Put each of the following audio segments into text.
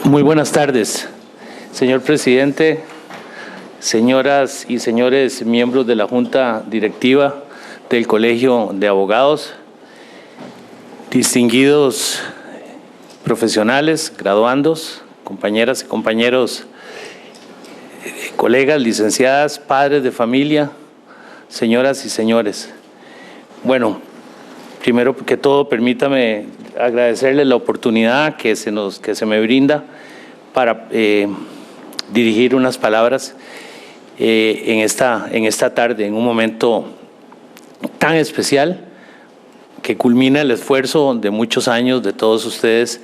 Muy buenas tardes, señor presidente, señoras y señores miembros de la Junta Directiva del Colegio de Abogados, distinguidos profesionales, graduandos, compañeras y compañeros, colegas, licenciadas, padres de familia, señoras y señores. Bueno, primero que todo, permítame agradecerles la oportunidad que se me brinda para dirigir unas palabras en esta tarde, en un momento tan especial que culmina el esfuerzo de muchos años de todos ustedes,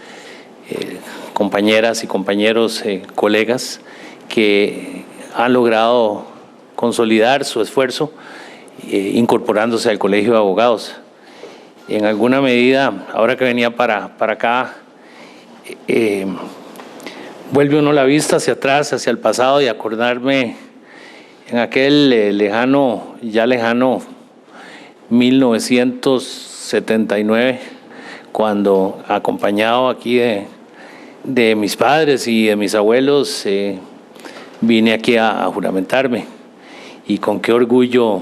compañeras y compañeros, colegas, que han logrado consolidar su esfuerzo incorporándose al Colegio de Abogados. En alguna medida, ahora que venía para acá, vuelve uno la vista hacia atrás, hacia el pasado, y acordarme en aquel lejano 1979, cuando, acompañado aquí de mis padres y de mis abuelos, vine aquí a juramentarme, y con qué orgullo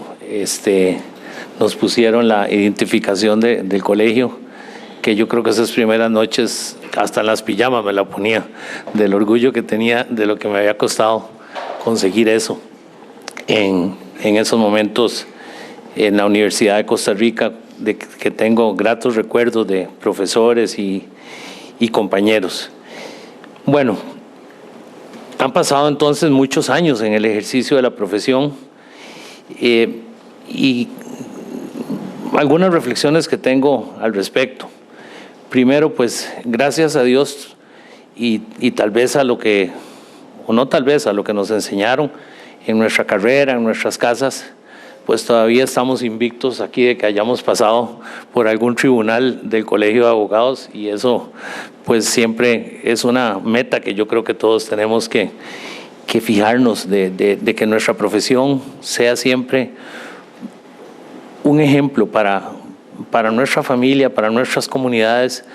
nos pusieron la identificación del colegio, que yo creo que esas primeras noches hasta en las pijamas me la ponía, del orgullo que tenía de lo que me había costado conseguir eso en esos momentos en la Universidad de Costa Rica, de que tengo gratos recuerdos de profesores y compañeros. Bueno, han pasado entonces muchos años en el ejercicio de la profesión, y algunas reflexiones que tengo al respecto. Primero, pues, gracias a Dios y tal vez a lo que, o no tal vez, a lo que nos enseñaron en nuestra carrera, en nuestras casas, pues todavía estamos invictos aquí de que hayamos pasado por algún tribunal del Colegio de Abogados, y eso pues siempre es una meta que yo creo que todos tenemos que fijarnos, de que nuestra profesión sea siempre un ejemplo para nuestra familia, para nuestras comunidades,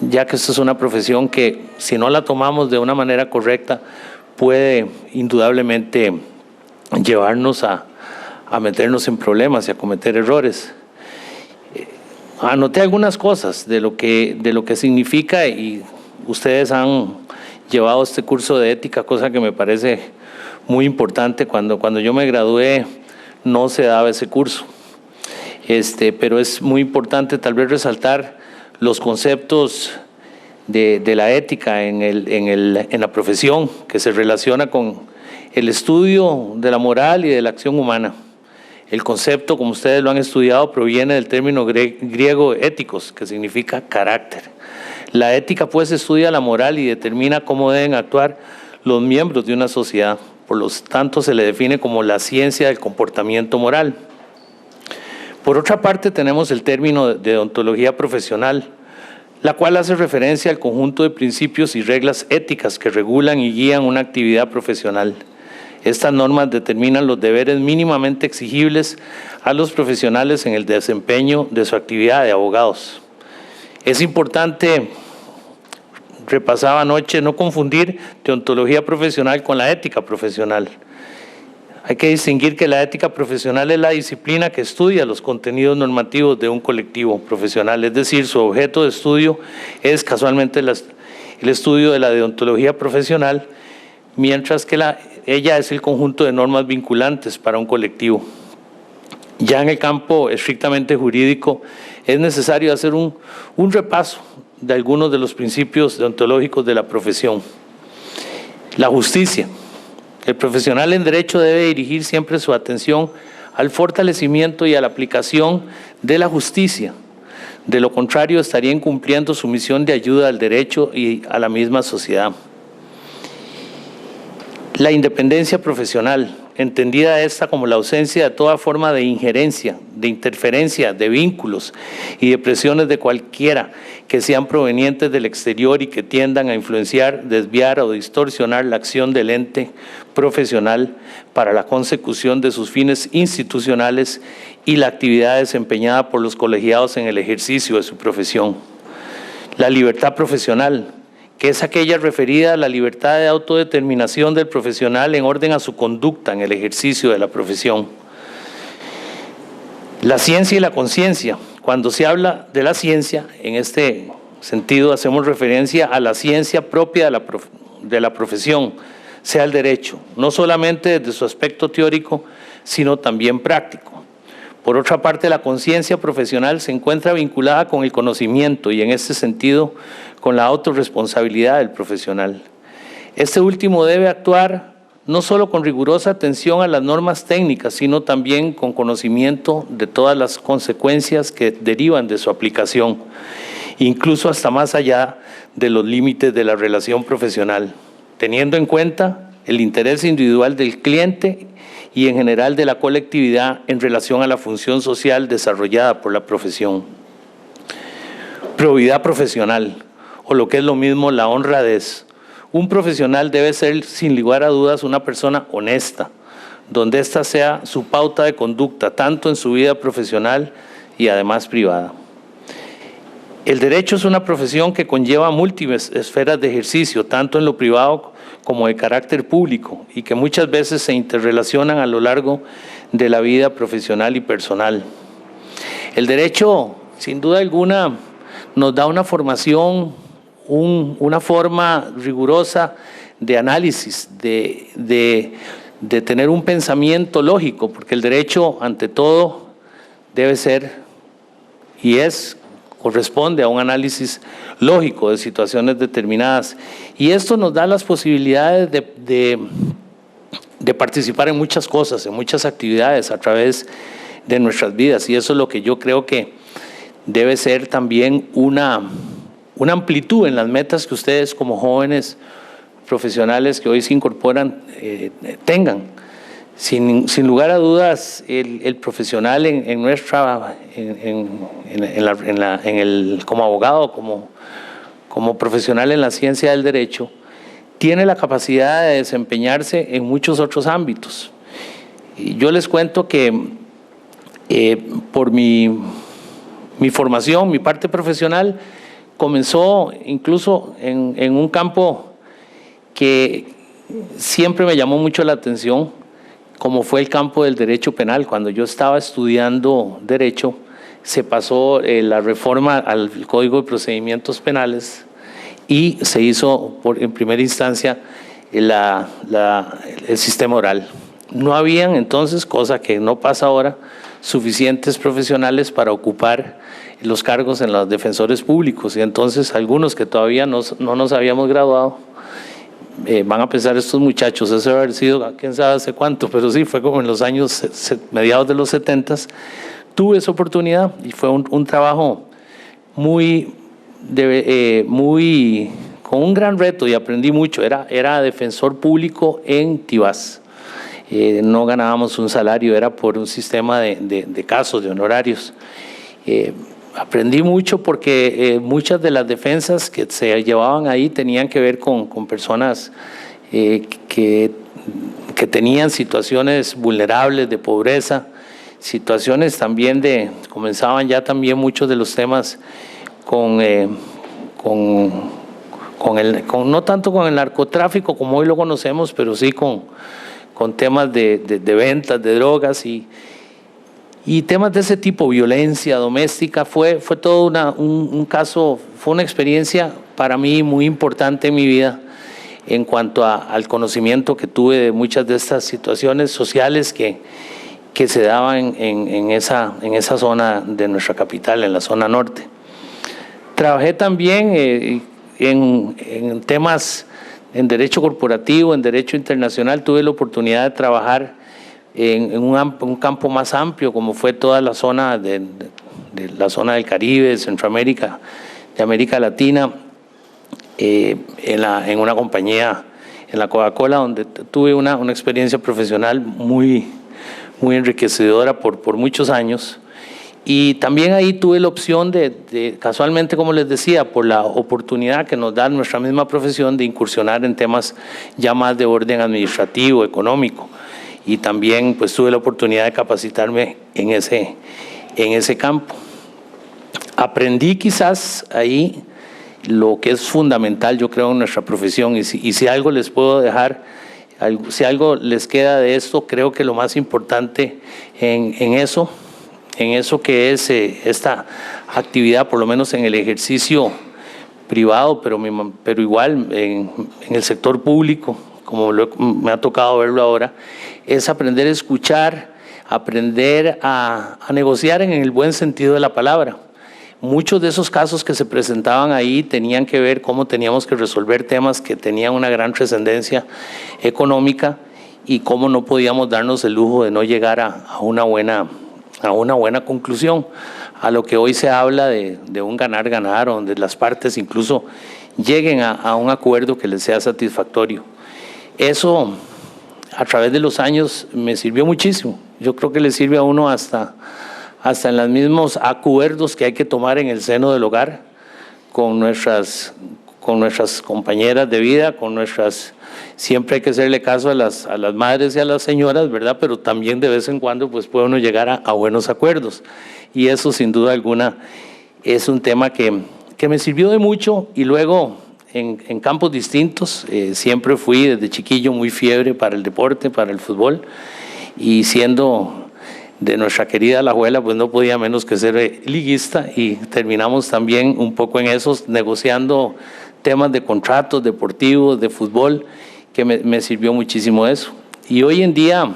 ya que esta es una profesión que, si no la tomamos de una manera correcta, puede indudablemente llevarnos a meternos en problemas y a cometer errores. Anoté algunas cosas de lo que significa, y ustedes han llevado este curso de ética, cosa que me parece muy importante. Cuando yo me gradué no se daba ese curso. Pero es muy importante tal vez resaltar los conceptos de la ética en la profesión, que se relaciona con el estudio de la moral y de la acción humana. El concepto, como ustedes lo han estudiado, proviene del término griego éticos, que significa carácter. La ética pues estudia la moral y determina cómo deben actuar los miembros de una sociedad. Por lo tanto, se le define como la ciencia del comportamiento moral. Por otra parte, tenemos el término de deontología profesional, la cual hace referencia al conjunto de principios y reglas éticas que regulan y guían una actividad profesional. Estas normas determinan los deberes mínimamente exigibles a los profesionales en el desempeño de su actividad de abogados. Es importante, repasaba anoche, no confundir deontología profesional con la ética profesional. Hay que distinguir que la ética profesional es la disciplina que estudia los contenidos normativos de un colectivo profesional, es decir, su objeto de estudio es casualmente el estudio de la deontología profesional, mientras que ella es el conjunto de normas vinculantes para un colectivo. Ya en el campo estrictamente jurídico es necesario hacer un repaso de algunos de los principios deontológicos de la profesión. La justicia. El profesional en derecho debe dirigir siempre su atención al fortalecimiento y a la aplicación de la justicia. De lo contrario, estaría incumpliendo su misión de ayuda al derecho y a la misma sociedad. La independencia profesional, entendida esta como la ausencia de toda forma de injerencia, de interferencia, de vínculos y de presiones de cualquiera que sean provenientes del exterior y que tiendan a influenciar, desviar o distorsionar la acción del ente profesional para la consecución de sus fines institucionales y la actividad desempeñada por los colegiados en el ejercicio de su profesión. La libertad profesional, que es aquella referida a la libertad de autodeterminación del profesional en orden a su conducta en el ejercicio de la profesión. La ciencia y la conciencia. Cuando se habla de la ciencia, en este sentido hacemos referencia a la ciencia propia de la profesión, sea el derecho, no solamente desde su aspecto teórico, sino también práctico. Por otra parte, la conciencia profesional se encuentra vinculada con el conocimiento y en este sentido con la autorresponsabilidad del profesional. Este último debe actuar no solo con rigurosa atención a las normas técnicas, sino también con conocimiento de todas las consecuencias que derivan de su aplicación, incluso hasta más allá de los límites de la relación profesional, teniendo en cuenta el interés individual del cliente y en general de la colectividad en relación a la función social desarrollada por la profesión. Probidad profesional, o lo que es lo mismo, la honradez. Un profesional debe ser, sin lugar a dudas, una persona honesta, donde ésta sea su pauta de conducta, tanto en su vida profesional y además privada. El derecho es una profesión que conlleva múltiples esferas de ejercicio, tanto en lo privado como de carácter público, y que muchas veces se interrelacionan a lo largo de la vida profesional y personal. El derecho, sin duda alguna, nos da una formación, una forma rigurosa de análisis, de tener un pensamiento lógico, porque el derecho, ante todo, debe ser y corresponde a un análisis lógico de situaciones determinadas. Y esto nos da las posibilidades de participar en muchas cosas, en muchas actividades a través de nuestras vidas. Y eso es lo que yo creo que debe ser también una amplitud en las metas que ustedes como jóvenes profesionales que hoy se incorporan tengan. Sin lugar a dudas, el profesional como abogado, como profesional en la ciencia del derecho, tiene la capacidad de desempeñarse en muchos otros ámbitos. Y yo les cuento que por mi formación, mi parte profesional, comenzó incluso en un campo que siempre me llamó mucho la atención, como fue el campo del derecho penal. Cuando yo estaba estudiando derecho, se pasó la reforma al Código de Procedimientos Penales y se hizo en primera instancia el sistema oral. No habían entonces, cosa que no pasa ahora, suficientes profesionales para ocupar los cargos en los defensores públicos, y entonces algunos que todavía no nos habíamos graduado, van a pensar estos muchachos, eso debe haber sido quién sabe hace cuánto, pero sí, fue como en los años mediados de los 70s, tuve esa oportunidad y fue un trabajo con un gran reto y aprendí mucho. Era defensor público en Tibás. No ganábamos un salario, era por un sistema de casos, de honorarios. Aprendí mucho porque muchas de las defensas que se llevaban ahí tenían que ver con personas que tenían situaciones vulnerables de pobreza, situaciones también comenzaban ya también muchos de los temas no tanto con el narcotráfico como hoy lo conocemos, pero sí con temas de ventas de drogas y temas de ese tipo, violencia doméstica. Fue todo un caso, fue una experiencia para mí muy importante en mi vida en cuanto al conocimiento que tuve de muchas de estas situaciones sociales que se daban en esa zona de nuestra capital, en la zona norte. Trabajé también en temas en derecho corporativo, en derecho internacional. Tuve la oportunidad de trabajar en un campo más amplio, como fue toda la zona la zona del Caribe, Centroamérica, de América Latina, en una compañía, en la Coca-Cola, donde tuve una experiencia profesional muy enriquecedora por muchos años. Y también ahí tuve la opción casualmente, como les decía, por la oportunidad que nos da nuestra misma profesión de incursionar en temas ya más de orden administrativo, económico. Y también pues tuve la oportunidad de capacitarme en ese campo. Aprendí quizás ahí lo que es fundamental, yo creo, en nuestra profesión. Y si algo les puedo dejar, si algo les queda de esto, creo que lo más importante en eso que es esta actividad, por lo menos en el ejercicio privado, pero igual en el sector público, como me ha tocado verlo ahora, es aprender a escuchar, aprender a negociar en el buen sentido de la palabra. Muchos de esos casos que se presentaban ahí tenían que ver cómo teníamos que resolver temas que tenían una gran trascendencia económica y cómo no podíamos darnos el lujo de no llegar a una buena conclusión, a lo que hoy se habla de un ganar-ganar, donde las partes incluso lleguen a un acuerdo que les sea satisfactorio. Eso, a través de los años, me sirvió muchísimo. Yo creo que le sirve a uno hasta en los mismos acuerdos que hay que tomar en el seno del hogar, con nuestras compañeras de vida, siempre hay que hacerle caso a las madres y a las señoras, ¿verdad? Pero también de vez en cuando pues puede uno llegar a buenos acuerdos. Y eso sin duda alguna es un tema que me sirvió de mucho. Y luego en campos distintos, siempre fui desde chiquillo muy fiebre para el deporte, para el fútbol, y siendo de nuestra querida Alajuela, pues no podía menos que ser liguista, y terminamos también un poco en esos, negociando temas de contratos deportivos, de fútbol, que me sirvió muchísimo eso. Y hoy en día,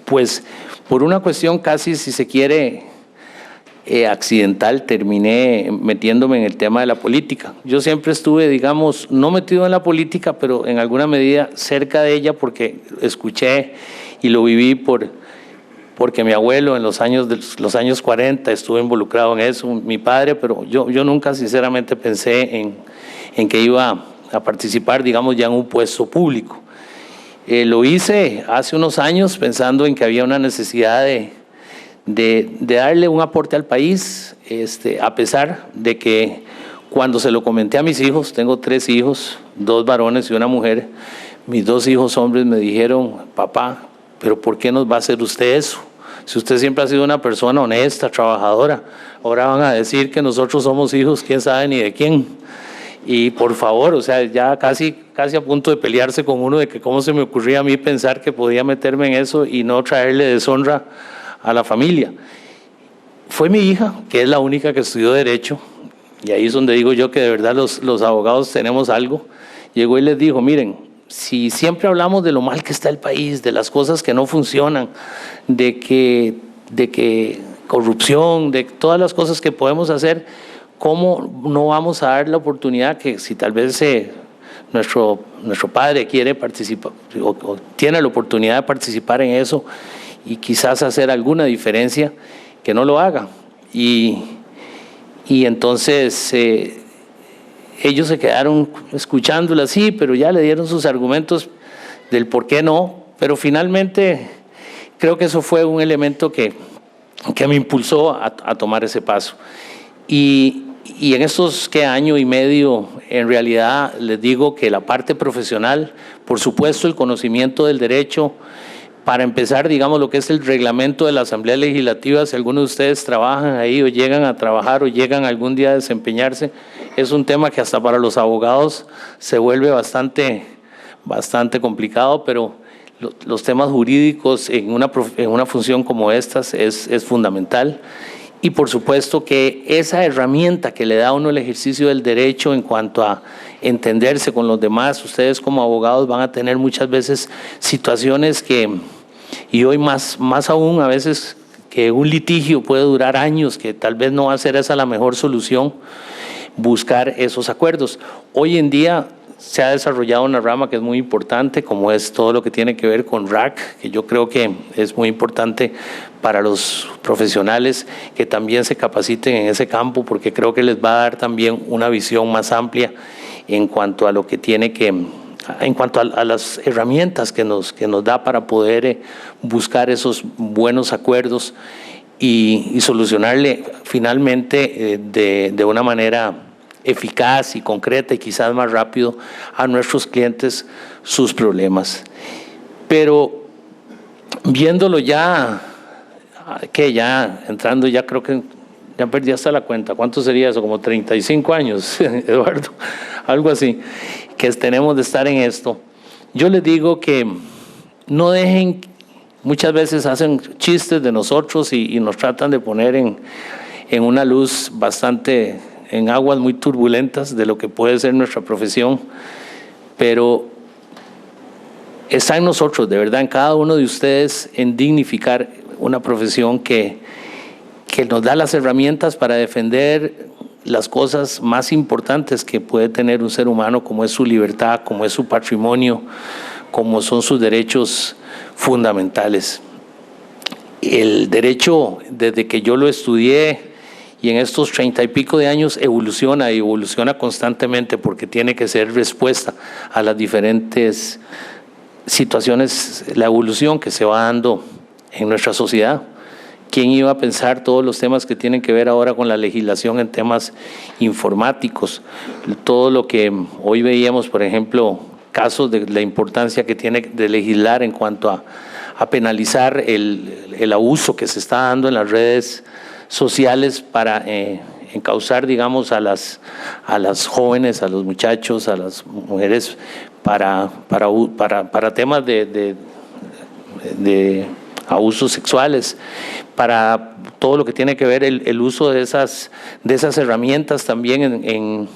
pues por una cuestión casi, si se quiere, accidental, terminé metiéndome en el tema de la política. Yo siempre estuve, digamos, no metido en la política, pero en alguna medida cerca de ella, porque escuché y lo viví porque mi abuelo en los años 40 estuvo involucrado en eso, mi padre, pero yo nunca sinceramente pensé en que iba a participar, digamos, ya en un puesto público. Lo hice hace unos años pensando en que había una necesidad de darle un aporte al país, a pesar de que cuando se lo comenté a mis hijos, tengo 3 hijos, 2 varones y una mujer, mis 2 hijos hombres me dijeron: papá, ¿pero por qué nos va a hacer usted eso? Si usted siempre ha sido una persona honesta, trabajadora, ahora van a decir que nosotros somos hijos, quién sabe ni de quién. Y por favor, o sea, ya casi a punto de pelearse con uno de que cómo se me ocurría a mí pensar que podía meterme en eso y no traerle deshonra a la familia. Fue mi hija, que es la única que estudió Derecho, y ahí es donde digo yo que de verdad los abogados tenemos algo. Llegó y les dijo: miren, si siempre hablamos de lo mal que está el país, de las cosas que no funcionan, de que corrupción, de todas las cosas que podemos hacer, ¿cómo no vamos a dar la oportunidad que si tal vez nuestro padre quiere participar o tiene la oportunidad de participar en eso y quizás hacer alguna diferencia, que no lo haga? Y entonces ellos se quedaron escuchándola, sí, pero ya le dieron sus argumentos del por qué no, pero finalmente creo que eso fue un elemento que me impulsó a tomar ese paso. Y en estos año y medio, en realidad les digo que la parte profesional, por supuesto el conocimiento del derecho, para empezar, digamos, lo que es el reglamento de la Asamblea Legislativa, si algunos de ustedes trabajan ahí o llegan a trabajar o llegan algún día a desempeñarse, es un tema que hasta para los abogados se vuelve bastante complicado, pero los temas jurídicos en una función como estas es fundamental. Y por supuesto que esa herramienta que le da a uno el ejercicio del derecho en cuanto a entenderse con los demás, ustedes como abogados van a tener muchas veces situaciones y hoy más aún a veces, que un litigio puede durar años, que tal vez no va a ser esa la mejor solución, buscar esos acuerdos. Hoy en día se ha desarrollado una rama que es muy importante, como es todo lo que tiene que ver con RAC, que yo creo que es muy importante para los profesionales que también se capaciten en ese campo, porque creo que les va a dar también una visión más amplia en cuanto a lo que tiene en cuanto a las herramientas que nos da para poder buscar esos buenos acuerdos y solucionarle finalmente de una manera eficaz y concreta y quizás más rápido a nuestros clientes sus problemas. Pero viéndolo ya entrando ya creo que ya perdí hasta la cuenta, ¿cuánto sería eso? Como 35 años, Eduardo, algo así, que tenemos de estar en esto. Yo les digo que no dejen, muchas veces hacen chistes de nosotros y nos tratan de poner en una luz bastante, en aguas muy turbulentas de lo que puede ser nuestra profesión, pero está en nosotros, de verdad, en cada uno de ustedes, en dignificar una profesión que nos da las herramientas para defender las cosas más importantes que puede tener un ser humano, como es su libertad, como es su patrimonio, como son sus derechos fundamentales. El derecho, desde que yo lo estudié y en estos 30 y pico de años, evoluciona y evoluciona constantemente porque tiene que ser respuesta a las diferentes situaciones, la evolución que se va dando en nuestra sociedad. ¿Quién iba a pensar todos los temas que tienen que ver ahora con la legislación en temas informáticos? Todo lo que hoy veíamos, por ejemplo, casos de la importancia que tiene de legislar en cuanto a penalizar el abuso que se está dando en las redes sociales para encauzar, digamos, a las jóvenes, a los muchachos, a las mujeres para temas de abusos sexuales, para todo lo que tiene que ver el uso de esas herramientas también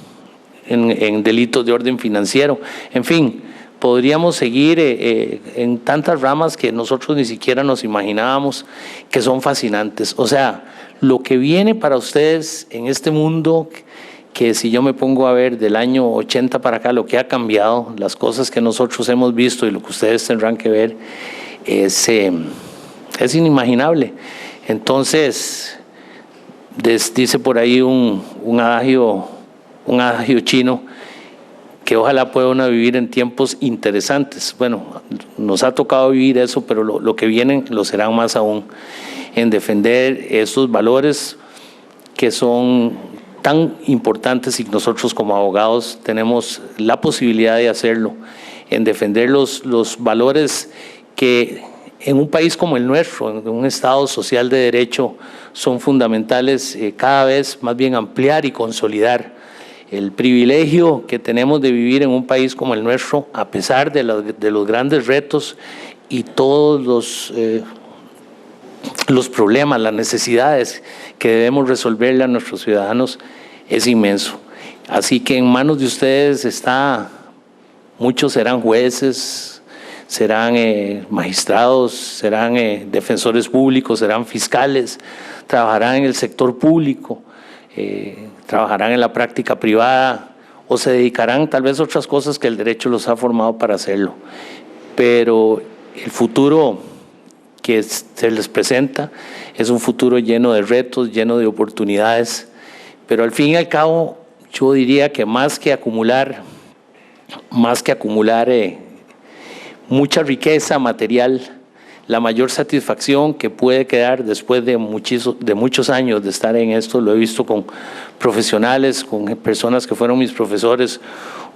en delitos de orden financiero. En fin, podríamos seguir en tantas ramas que nosotros ni siquiera nos imaginábamos, que son fascinantes. O sea, lo que viene para ustedes en este mundo, que si yo me pongo a ver del año 80 para acá, lo que ha cambiado, las cosas que nosotros hemos visto y lo que ustedes tendrán que ver, es inimaginable. Entonces, dice por ahí un adagio chino, que ojalá pueda uno vivir en tiempos interesantes. Bueno, nos ha tocado vivir eso, pero lo que vienen lo serán más aún, en defender esos valores que son tan importantes y nosotros como abogados tenemos la posibilidad de hacerlo, en defender los valores que en un país como el nuestro, en un Estado social de derecho, son fundamentales, cada vez más bien ampliar y consolidar el privilegio que tenemos de vivir en un país como el nuestro, a pesar de los grandes retos y todos los problemas, las necesidades que debemos resolverle a nuestros ciudadanos, es inmenso. Así que en manos de ustedes está, muchos serán jueces, serán magistrados, serán defensores públicos, serán fiscales, trabajarán en el sector público, trabajarán en la práctica privada o se dedicarán tal vez a otras cosas que el derecho los ha formado para hacerlo. Pero el futuro que se les presenta es un futuro lleno de retos, lleno de oportunidades, pero al fin y al cabo yo diría que más que acumular mucha riqueza material, la mayor satisfacción que puede quedar después de muchos años de estar en esto, lo he visto con profesionales, con personas que fueron mis profesores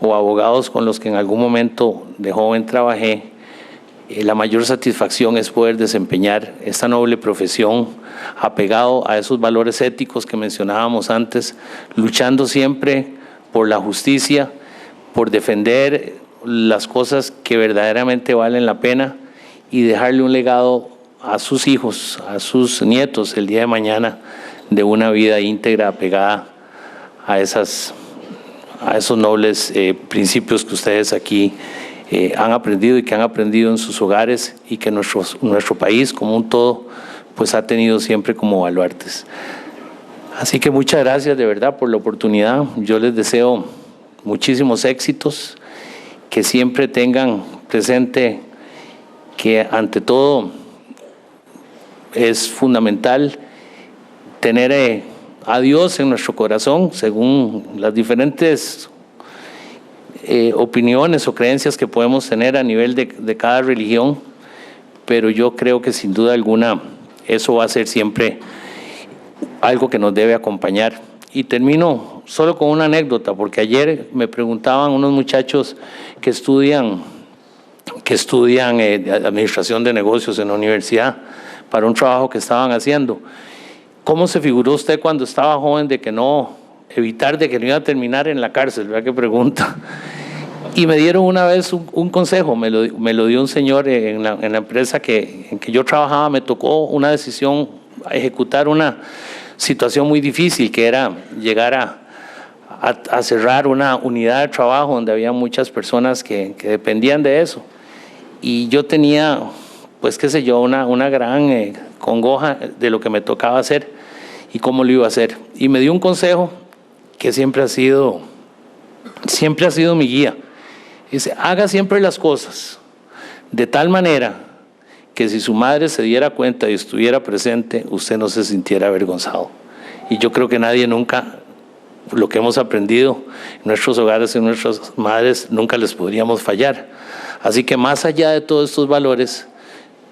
o abogados con los que en algún momento de joven trabajé, la mayor satisfacción es poder desempeñar esta noble profesión apegado a esos valores éticos que mencionábamos antes, luchando siempre por la justicia, por defender las cosas que verdaderamente valen la pena y dejarle un legado a sus hijos, a sus nietos el día de mañana, de una vida íntegra apegada a esos nobles principios que ustedes aquí han aprendido y que han aprendido en sus hogares y que nuestro país como un todo pues ha tenido siempre como baluartes. Así que muchas gracias de verdad por la oportunidad. Yo les deseo muchísimos éxitos, que siempre tengan presente que ante todo es fundamental tener a Dios en nuestro corazón, según las diferentes opiniones o creencias que podemos tener a nivel de cada religión, pero yo creo que sin duda alguna eso va a ser siempre algo que nos debe acompañar. Y termino solo con una anécdota, porque ayer me preguntaban unos muchachos que estudian administración de negocios en la universidad para un trabajo que estaban haciendo. ¿Cómo se figuró usted cuando estaba joven de que no, evitar de que no iba a terminar en la cárcel? ¿Verdad qué pregunta? Y me dieron una vez un consejo, me lo dio un señor en la empresa en que yo trabajaba. Me tocó una decisión, ejecutar una situación muy difícil, que era llegar a cerrar una unidad de trabajo donde había muchas personas que dependían de eso. Y yo tenía, pues qué sé yo, una gran congoja de lo que me tocaba hacer y cómo lo iba a hacer. Y me dio un consejo que siempre ha sido mi guía. Dice: haga siempre las cosas de tal manera que si su madre se diera cuenta y estuviera presente, usted no se sintiera avergonzado. Y yo creo que nadie nunca, lo que hemos aprendido en nuestros hogares y en nuestras madres, nunca les podríamos fallar. Así que más allá de todos estos valores,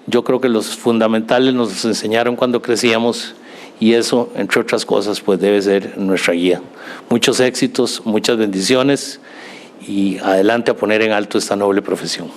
yo creo que los fundamentales nos los enseñaron cuando crecíamos, y eso, entre otras cosas, pues debe ser nuestra guía. Muchos éxitos, muchas bendiciones, y adelante a poner en alto esta noble profesión.